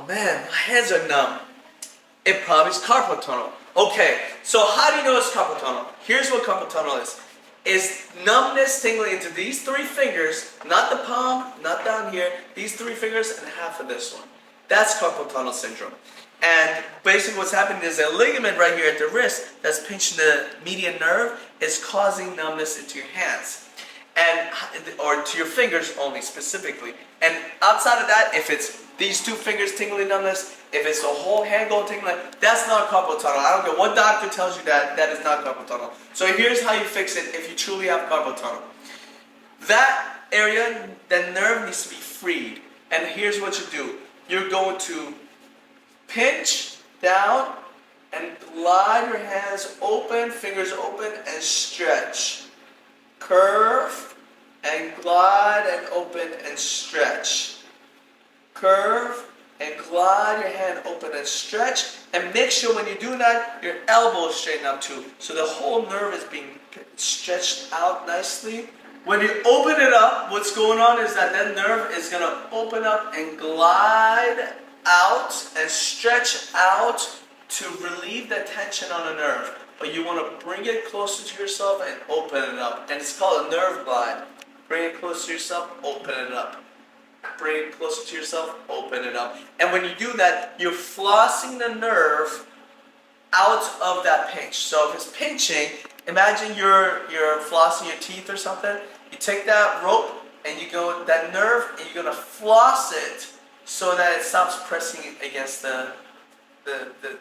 man, my hands are numb. It probably is carpal tunnel. Okay, so how do you know it's carpal tunnel? Here's what carpal tunnel is. Is numbness tingling into these three fingers, not the palm, not down here, these three fingers and half of this one. That's carpal tunnel syndrome. And basically what's happening is a ligament right here at the wrist that's pinching the median nerve is causing numbness into your hands. And, or to your fingers only specifically. And outside of that, if it's these two fingers tingling numbness, if it's the whole hand going tingling, that's not carpal tunnel. I don't care what doctor tells you that, that is not carpal tunnel. So here's how you fix it if you truly have carpal tunnel. That area, that nerve needs to be freed. And here's what you do. You're going to pinch down and glide your hands open, fingers open, and stretch. Curve and glide and open and stretch. Curve and glide your hand open and stretch, and make sure when you do that your elbow is straightened up too, so the whole nerve is being stretched out nicely. When you open it up, what's going on is that nerve is going to open up and glide out and stretch out to relieve the tension on the nerve. But you want to bring it closer to yourself and open it up. And it's called a nerve glide. Bring it closer to yourself, open it up. Bring it closer to yourself, open it up. And when you do that, you're flossing the nerve out of that pinch. So if it's pinching, imagine you're flossing your teeth or something. You take that rope and you go that nerve and you're going to floss it so that it stops pressing against the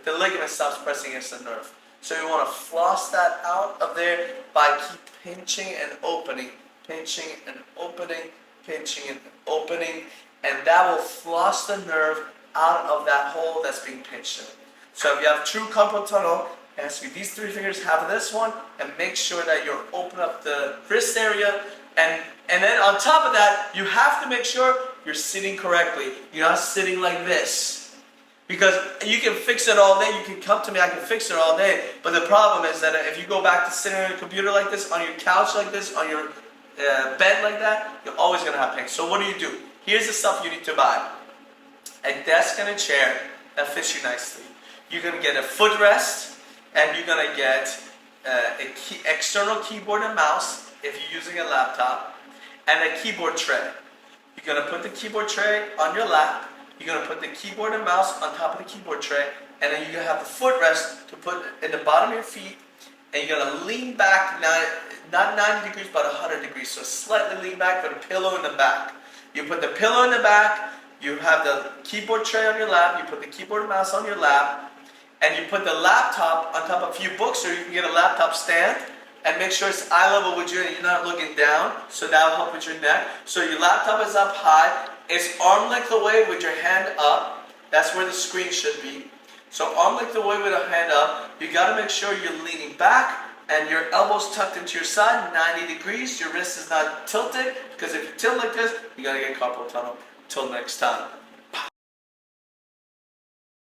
ligament stops pressing against the nerve. So you want to floss that out of there by keep pinching and opening, pinching and opening, pinching and opening, and that will floss the nerve out of that hole that's being pinched in. So if you have true carpal tunnel, it has to be these three fingers, half of this one, and make sure that you're open up the wrist area, and then on top of that, you have to make sure you're sitting correctly. You're not sitting like this. Because you can fix it all day, you can come to me, I can fix it all day, but the problem is that if you go back to sitting on your computer like this, on your couch like this, on your bed like that, you're always going to have pain. So what do? Here's the stuff you need to buy. A desk and a chair that fits you nicely. You're going to get a footrest, and you're going to get external keyboard and mouse if you're using a laptop, and a keyboard tray. You're going to put the keyboard tray on your lap. You're going to put the keyboard and mouse on top of the keyboard tray, and then you're going to have the footrest to put in the bottom of your feet, and you're going to lean back, not 90 degrees, but 100 degrees, so slightly lean back with a pillow in the back. You put the pillow in the back, you have the keyboard tray on your lap, you put the keyboard and mouse on your lap, and you put the laptop on top of a few books, or you can get a laptop stand, and make sure it's eye level with you and you're not looking down, so that will help with your neck. So your laptop is up high, it's arm length away with your hand up, that's where the screen should be. So arm length away with a hand up, you got to make sure you're leaning back and your elbows tucked into your side, 90 degrees, your wrist is not tilted, because if you tilt like this, you're going to get carpal tunnel. Till next time.